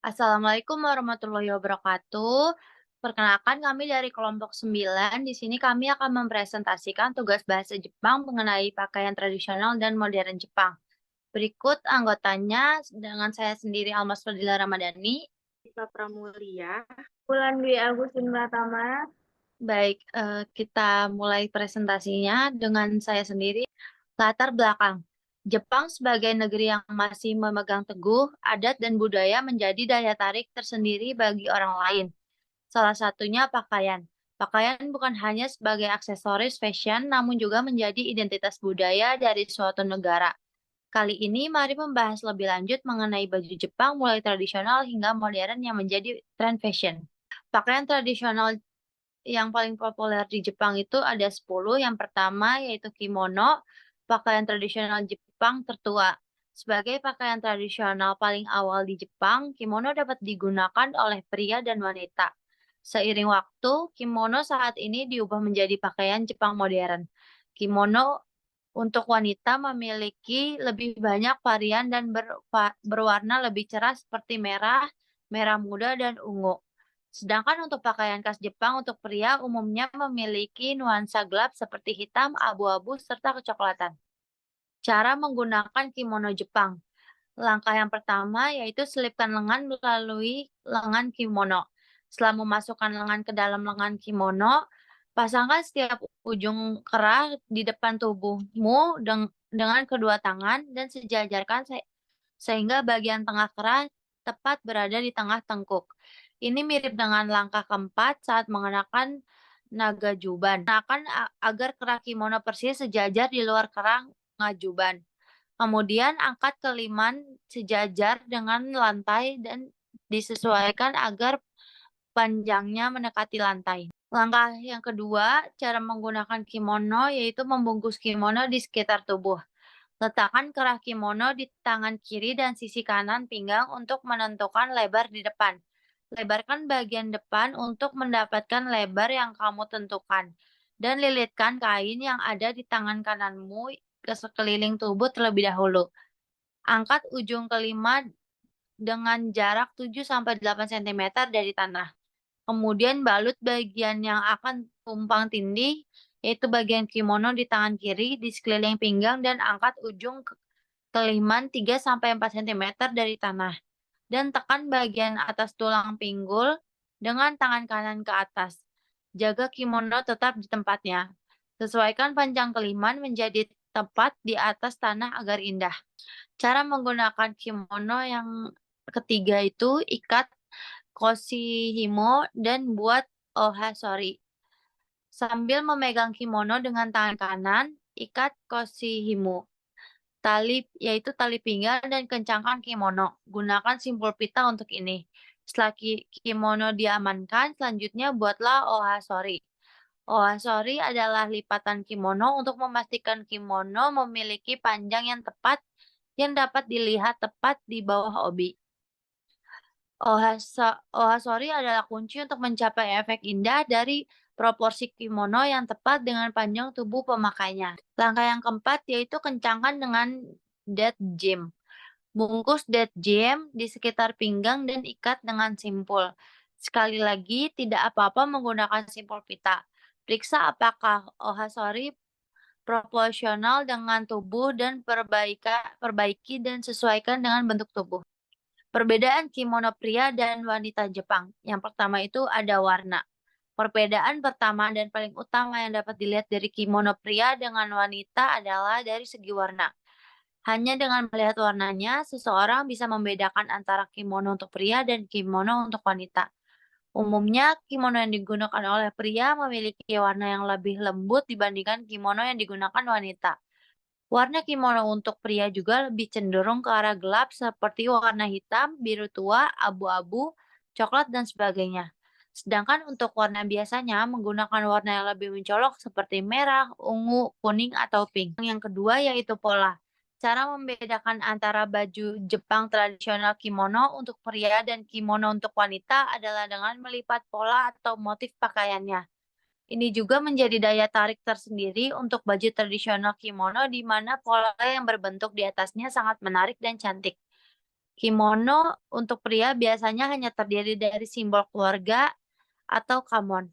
Assalamualaikum warahmatullahi wabarakatuh. Perkenalkan kami dari kelompok 9. Di sini kami akan mempresentasikan tugas bahasa Jepang mengenai pakaian tradisional dan modern Jepang. Berikut anggotanya dengan saya sendiri Almas Fadila Ramadhani. Kita Pramulia. Bulan Dwi Agustin Pratama. Baik, kita mulai presentasinya dengan saya sendiri. Latar belakang. Jepang sebagai negeri yang masih memegang teguh adat dan budaya menjadi daya tarik tersendiri bagi orang lain. Salah satunya pakaian. Pakaian bukan hanya sebagai aksesoris fashion, namun juga menjadi identitas budaya dari suatu negara. Kali ini mari membahas lebih lanjut mengenai baju Jepang mulai tradisional hingga modern yang menjadi tren fashion. Pakaian tradisional yang paling populer di Jepang itu ada 10. Yang pertama yaitu kimono, pakaian tradisional Jepang tertua. Sebagai pakaian tradisional paling awal di Jepang, kimono dapat digunakan oleh pria dan wanita. Seiring waktu, kimono saat ini diubah menjadi pakaian Jepang modern. Kimono untuk wanita memiliki lebih banyak varian dan berwarna lebih cerah seperti merah, merah muda, dan ungu. Sedangkan untuk pakaian khas Jepang untuk pria umumnya memiliki nuansa gelap seperti hitam, abu-abu, serta kecoklatan. Cara menggunakan kimono Jepang. Langkah yang pertama yaitu selipkan lengan melalui lengan kimono. Setelah memasukkan lengan ke dalam lengan kimono, pasangkan setiap ujung kerah di depan tubuhmu dengan kedua tangan dan sejajarkan sehingga bagian tengah kerah tepat berada di tengah tengkuk. Ini mirip dengan langkah keempat saat mengenakan nagajuban. Gunakan agar kerah kimono persis sejajar di luar kerah ngajuban. Kemudian angkat keliman sejajar dengan lantai dan disesuaikan agar panjangnya mendekati lantai. Langkah yang kedua, cara menggunakan kimono yaitu membungkus kimono di sekitar tubuh. Letakkan kerah kimono di tangan kiri dan sisi kanan pinggang untuk menentukan lebar di depan. Lebarkan bagian depan untuk mendapatkan lebar yang kamu tentukan. Dan lilitkan kain yang ada di tangan kananmu ke sekeliling tubuh terlebih dahulu. Angkat ujung kelima dengan jarak 7-8 cm dari tanah. Kemudian balut bagian yang akan tumpang tindih, yaitu bagian kimono di tangan kiri di sekeliling pinggang dan angkat ujung keliman 3-4 cm dari tanah. Dan tekan bagian atas tulang pinggul dengan tangan kanan ke atas. Jaga kimono tetap di tempatnya. Sesuaikan panjang keliman menjadi tepat di atas tanah agar indah. Cara menggunakan kimono yang ketiga itu ikat koshihimo dan buat ohasori. Sambil memegang kimono dengan tangan kanan, ikat koshihimo. Yaitu tali pinggang dan kencangkan kimono. Gunakan simpul pita untuk ini. Setelah kimono diamankan, selanjutnya buatlah ohasori. Ohasori adalah lipatan kimono untuk memastikan kimono memiliki panjang yang tepat yang dapat dilihat tepat di bawah obi. Ohasori adalah kunci untuk mencapai efek indah dari proporsi kimono yang tepat dengan panjang tubuh pemakainya. Langkah yang keempat yaitu kencangkan dengan dead gem. Bungkus dead gem di sekitar pinggang dan ikat dengan simpul. Sekali lagi, tidak apa-apa menggunakan simpul pita. Periksa apakah ohasori proporsional dengan tubuh dan perbaiki dan sesuaikan dengan bentuk tubuh. Perbedaan kimono pria dan wanita Jepang. Yang pertama itu ada warna. Perbedaan pertama dan paling utama yang dapat dilihat dari kimono pria dengan wanita adalah dari segi warna. Hanya dengan melihat warnanya, seseorang bisa membedakan antara kimono untuk pria dan kimono untuk wanita. Umumnya, kimono yang digunakan oleh pria memiliki warna yang lebih lembut dibandingkan kimono yang digunakan wanita. Warna kimono untuk pria juga lebih cenderung ke arah gelap seperti warna hitam, biru tua, abu-abu, coklat, dan sebagainya. Sedangkan untuk warna biasanya menggunakan warna yang lebih mencolok seperti merah, ungu, kuning, atau pink. Yang kedua yaitu pola. Cara membedakan antara baju Jepang tradisional kimono untuk pria dan kimono untuk wanita adalah dengan melipat pola atau motif pakaiannya. Ini juga menjadi daya tarik tersendiri untuk baju tradisional kimono di mana pola yang berbentuk di atasnya sangat menarik dan cantik. Kimono untuk pria biasanya hanya terdiri dari simbol keluarga atau kamon.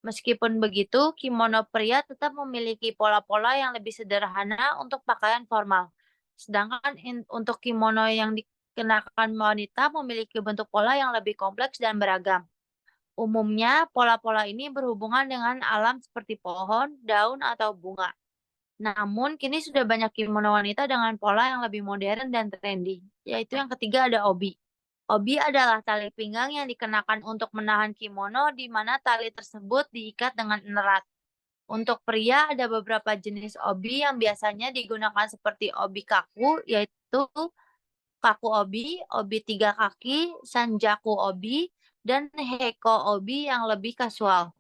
Meskipun begitu, kimono pria tetap memiliki pola-pola yang lebih sederhana untuk pakaian formal. Sedangkan untuk kimono yang dikenakan wanita memiliki bentuk pola yang lebih kompleks dan beragam. Umumnya, pola-pola ini berhubungan dengan alam seperti pohon, daun, atau bunga. Namun, kini sudah banyak kimono wanita dengan pola yang lebih modern dan trendy, yaitu yang ketiga ada obi. Obi adalah tali pinggang yang dikenakan untuk menahan kimono di mana tali tersebut diikat dengan erat. Untuk pria ada beberapa jenis obi yang biasanya digunakan seperti obi kaku, yaitu kaku obi, obi 3 kaki, sanjaku obi, dan heko obi yang lebih kasual.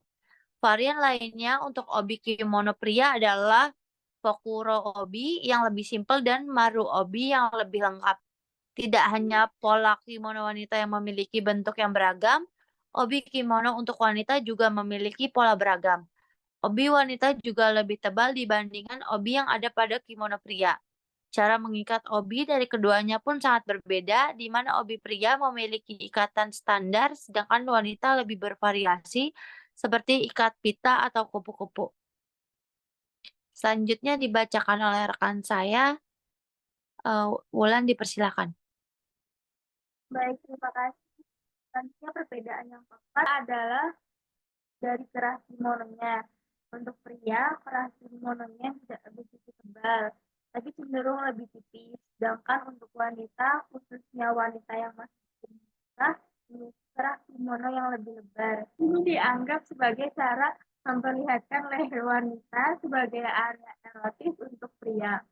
Varian lainnya untuk obi kimono pria adalah Fokuro obi yang lebih simpel dan maru obi yang lebih lengkap. Tidak hanya pola kimono wanita yang memiliki bentuk yang beragam, obi kimono untuk wanita juga memiliki pola beragam. Obi wanita juga lebih tebal dibandingkan obi yang ada pada kimono pria. Cara mengikat obi dari keduanya pun sangat berbeda, di mana obi pria memiliki ikatan standar, sedangkan wanita lebih bervariasi, seperti ikat pita atau kupu-kupu. Selanjutnya dibacakan oleh rekan saya, Wulan dipersilakan. Baik, terima kasih. Selanjutnya perbedaan yang keempat adalah dari kerah kimononya. Untuk pria, kerah kimononya tidak begitu tebal, tapi cenderung lebih tipis. Sedangkan untuk wanita, khususnya wanita yang masih menikah, memiliki kerah kimono yang lebih lebar. Ini dianggap sebagai cara memperlihatkan leher wanita sebagai area erotis untuk pria.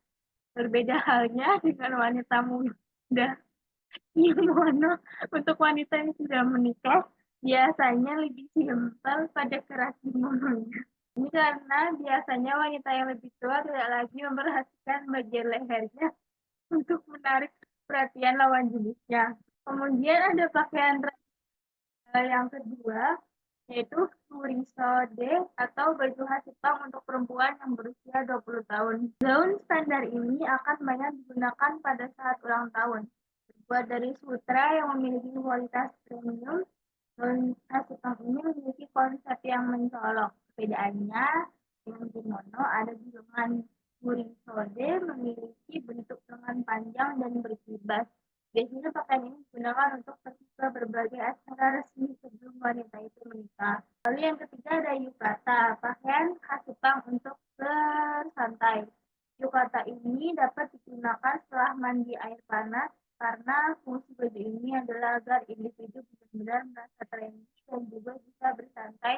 Berbeda halnya dengan wanita muda. Kimono untuk wanita yang sudah menikah biasanya lebih simpel pada kerah kimononya. Ini karena biasanya wanita yang lebih tua tidak lagi memperhatikan bagian lehernya untuk menarik perhatian lawan jenisnya. Kemudian ada pakaian yang kedua, yaitu furisode atau baju khas Jepang untuk perempuan yang berusia 20 tahun. Gaun standar ini akan banyak digunakan pada saat ulang tahun. Terbuat dari sutra yang memiliki kualitas premium, gaun khas Jepang ini memiliki konsep yang mencolok. Perbedaannya dengan kimono ada di lengan. Furisode memiliki bentuk lengan panjang dan berkibas. Biasanya pakaian ini digunakan untuk pergi ke berbagai acara resmi sebelum wanita itu menikah. Lalu yang ketiga ada yukata, pakaian khas Jepang untuk bersantai. Yukata ini dapat digunakan setelah mandi air panas karena fungsi baju ini adalah agar individu benar-benar merasa trendy dan juga bisa bersantai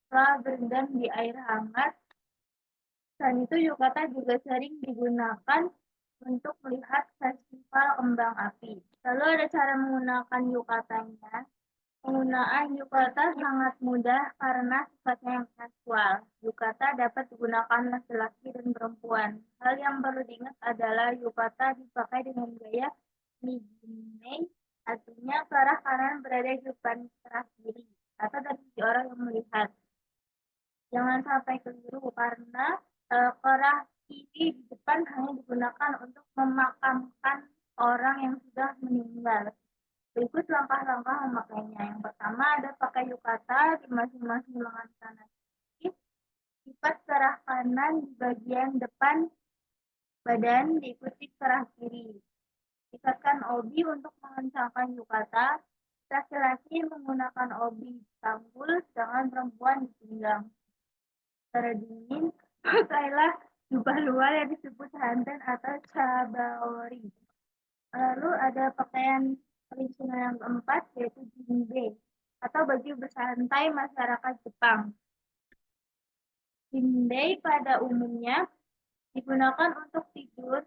setelah berendam di air hangat. Selain itu, yukata juga sering digunakan untuk melihat festival kembang api. Lalu ada cara menggunakan yukatanya. Penggunaan yukata sangat mudah karena sifatnya yang kasual. Yukata dapat digunakan laki-laki dan perempuan. Hal yang perlu diingat adalah yukata dipakai dengan gaya migine, artinya ke arah kanan berada di depan arah kiri, atau dari sisi orang yang melihat. Jangan sampai keliru karena kerah kiri di depan hanya digunakan untuk memakamkan orang yang sudah meninggal. Berikut langkah-langkah memakainya. Yang pertama ada pakai yukata di masing-masing lengan kanan kiri. Lipat kerah kanan di bagian depan badan diikuti kerah kiri. Ikatkan obi untuk mengencangkan yukata. Laki-laki menggunakan obi di tanggul, sedangkan perempuan di pinggang. Secara dingin, pakailah jubah luar yang disebut handan atau chabaori. Lalu ada pakaian tradisional yang keempat, yaitu jinbei, atau baju bersantai masyarakat Jepang. Jinbei pada umumnya digunakan untuk tidur.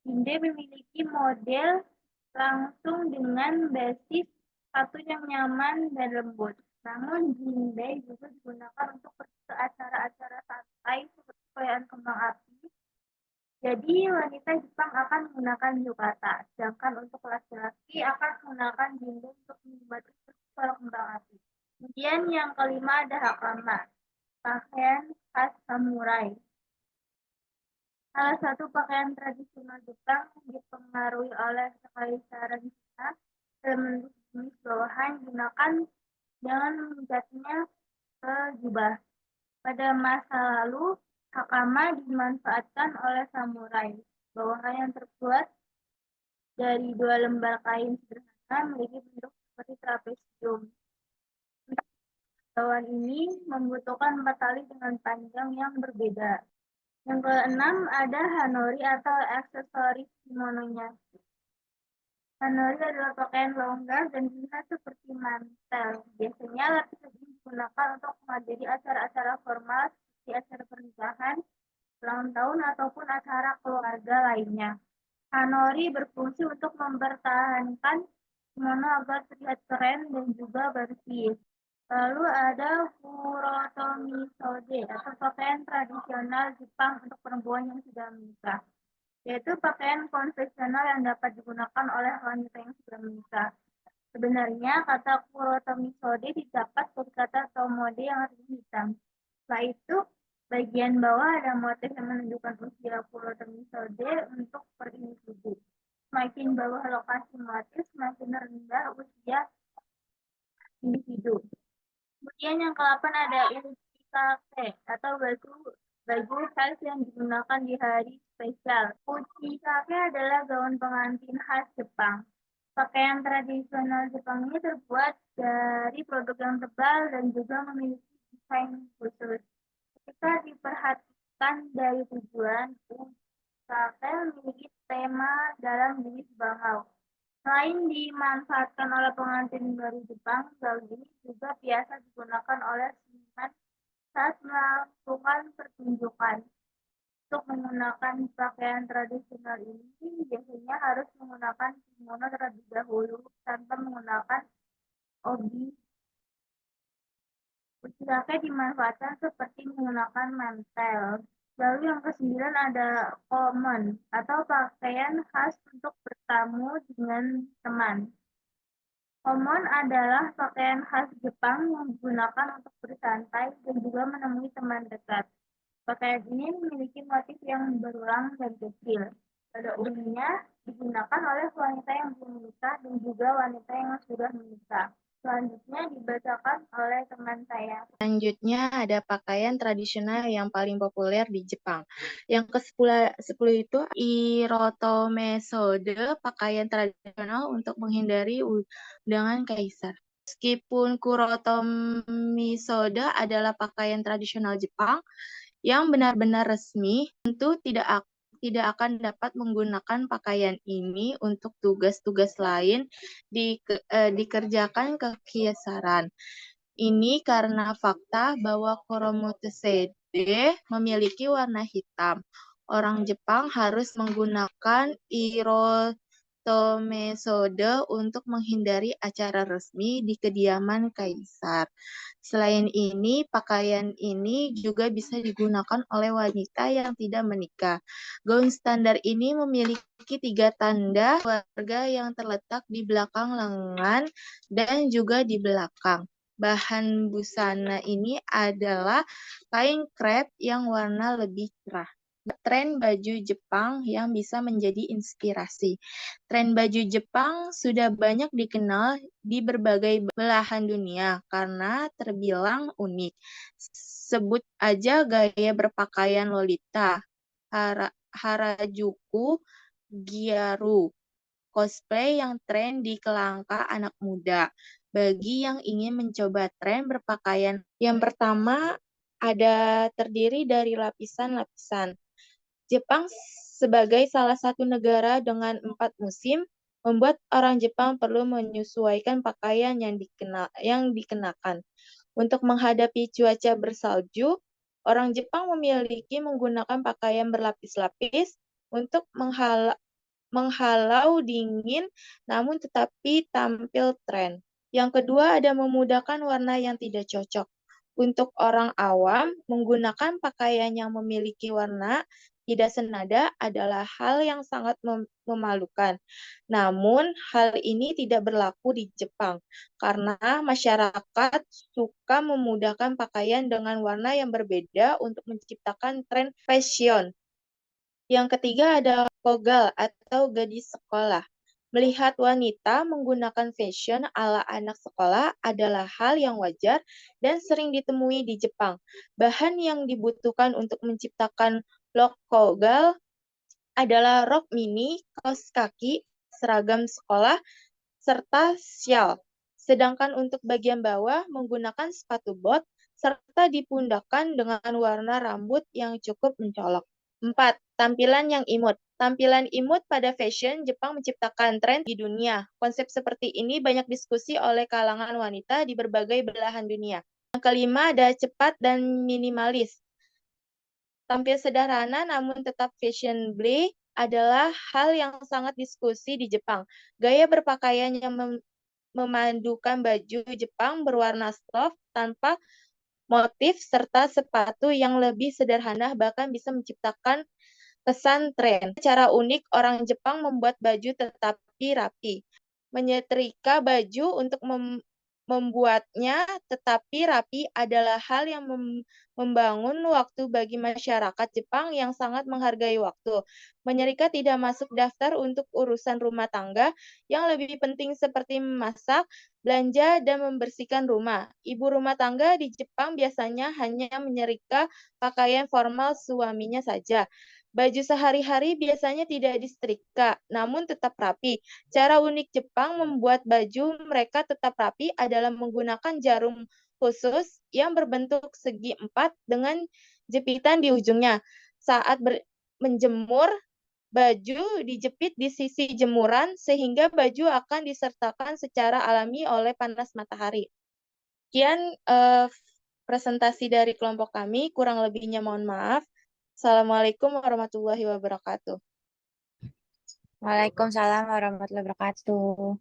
Jinbei memiliki model langsung dengan basis sepatu yang nyaman dan lembut. Namun jinbei juga digunakan untuk pergi ke acara-acara santai seperti perayaan kembang api. Jadi wanita Jepang akan menggunakan yukata, sedangkan untuk laki-laki akan menggunakan jinbei untuk menikmati festival kembang api. Kemudian yang kelima ada hakama, pakaian khas samurai. Salah satu pakaian tradisional Jepang dipengaruhi oleh Kekaisaran dalam bentuk jenis bawahan digunakan dengan mengikatnya ke jubah. Pada masa lalu, hakama dimanfaatkan oleh samurai. Bawahan yang terbuat dari 2 lembar kain sederhana memiliki bentuk seperti trapesium. Bawahan ini membutuhkan 4 tali dengan panjang yang berbeda. Yang keenam ada hanori atau aksesoris kimononya. Hanori adalah pakaian longgar dan terlihat seperti mantel. Biasanya lapisan ini digunakan untuk menghadiri acara-acara formal seperti acara pernikahan, ulang tahun, ataupun acara keluarga lainnya. Hanori berfungsi untuk mempertahankan kimono agar terlihat keren dan juga bersih. Lalu ada furotomi sode atau pakaian tradisional Jepang untuk perempuan yang sudah menikah, yaitu pakaian konvensional yang dapat digunakan oleh wanita yang sudah menikah. Sebenarnya kata furotomi sode didapat dari kata tomode yang artinya hitam. Setelah itu, bagian bawah ada motif yang menunjukkan usia furotomi sode untuk per individu. Semakin bawah lokasi motif, semakin rendah usia individu. Kemudian yang ke-8 ada uchikake atau baju khas yang digunakan di hari spesial. Uchikake adalah gaun pengantin khas Jepang. Pakaian tradisional Jepang ini terbuat dari produk yang tebal dan juga memiliki desain khusus. Ketika diperhatikan dari tujuan, uchikake memiliki tema dalam jenis bahau. Selain dimanfaatkan oleh pengantin baru Jepang, gaun ini juga biasa digunakan oleh seniman saat melakukan pertunjukan. Untuk menggunakan pakaian tradisional ini, biasanya harus menggunakan kimono terlebih dahulu tanpa menggunakan obi. Uchikake dimanfaatkan seperti menggunakan mantel. Lalu yang ke-9 ada komon atau pakaian khas untuk bertamu dengan teman. Komon adalah pakaian khas Jepang yang digunakan untuk bersantai dan juga menemui teman dekat. Pakaian ini memiliki motif yang berulang dan kecil. Pada umumnya digunakan oleh wanita yang belum menikah dan juga wanita yang sudah menikah. Selanjutnya dibacakan oleh teman saya. Selanjutnya ada pakaian tradisional yang paling populer di Jepang. Yang ke-10 itu Irotome Sode, pakaian tradisional untuk menghindari undangan kaisar. Meskipun Kurotomi Sode adalah pakaian tradisional Jepang yang benar-benar resmi, tentu tidak akan dapat menggunakan pakaian ini untuk tugas-tugas lain dikerjakan kekaisaran. Ini karena fakta bahwa Koromotsede memiliki warna hitam. Orang Jepang harus menggunakan Irotome-sode untuk menghindari acara resmi di kediaman kaisar. Selain ini, pakaian ini juga bisa digunakan oleh wanita yang tidak menikah. Gaun standar ini memiliki 3 tanda keluarga yang terletak di belakang lengan dan juga di belakang. Bahan busana ini adalah kain krep yang warna lebih cerah. Tren baju Jepang yang bisa menjadi inspirasi. Tren baju Jepang sudah banyak dikenal di berbagai belahan dunia karena terbilang unik. Sebut aja gaya berpakaian Lolita, Harajuku, Gyaru, cosplay yang tren di kalangan anak muda. Bagi yang ingin mencoba tren berpakaian, yang pertama ada terdiri dari lapisan-lapisan. Jepang sebagai salah satu negara dengan 4 musim, membuat orang Jepang perlu menyesuaikan pakaian yang dikenakan. Untuk menghadapi cuaca bersalju, orang Jepang menggunakan pakaian berlapis-lapis untuk menghalau dingin namun tetapi tampil tren. Yang kedua ada memudahkan warna yang tidak cocok. Untuk orang awam, menggunakan pakaian yang memiliki warna tidak senada adalah hal yang sangat memalukan. Namun, hal ini tidak berlaku di Jepang, karena masyarakat suka memudahkan pakaian dengan warna yang berbeda untuk menciptakan tren fashion. Yang ketiga ada kogal atau gadis sekolah. Melihat wanita menggunakan fashion ala anak sekolah adalah hal yang wajar dan sering ditemui di Jepang. Bahan yang dibutuhkan untuk menciptakan look kogal adalah rok mini, kaos kaki, seragam sekolah, serta syal. Sedangkan untuk bagian bawah menggunakan sepatu bot, serta dipundakkan dengan warna rambut yang cukup mencolok. 4. Tampilan yang imut. Tampilan imut pada fashion Jepang menciptakan tren di dunia. Konsep seperti ini banyak diskusi oleh kalangan wanita di berbagai belahan dunia. Yang kelima ada cepat dan minimalis. Tampil sederhana namun tetap fashionable adalah hal yang sangat diskusi di Jepang. Gaya berpakaian yang memadukan baju Jepang berwarna soft tanpa motif serta sepatu yang lebih sederhana bahkan bisa menciptakan kesan tren. Cara unik orang Jepang membuat baju tetapi rapi. Menyetrika baju untuk membuatnya tetapi rapi adalah hal yang membangun waktu bagi masyarakat Jepang yang sangat menghargai waktu. Menyerika tidak masuk daftar untuk urusan rumah tangga yang lebih penting seperti memasak, belanja, dan membersihkan rumah. Ibu rumah tangga di Jepang biasanya hanya menyerika pakaian formal suaminya saja. Baju sehari-hari biasanya tidak disetrika, namun tetap rapi. Cara unik Jepang membuat baju mereka tetap rapi adalah menggunakan jarum khusus yang berbentuk segi empat dengan jepitan di ujungnya. Saat menjemur, baju dijepit di sisi jemuran sehingga baju akan disertakan secara alami oleh panas matahari. Sekian presentasi dari kelompok kami, kurang lebihnya mohon maaf. Assalamualaikum warahmatullahi wabarakatuh. Waalaikumsalam warahmatullahi wabarakatuh.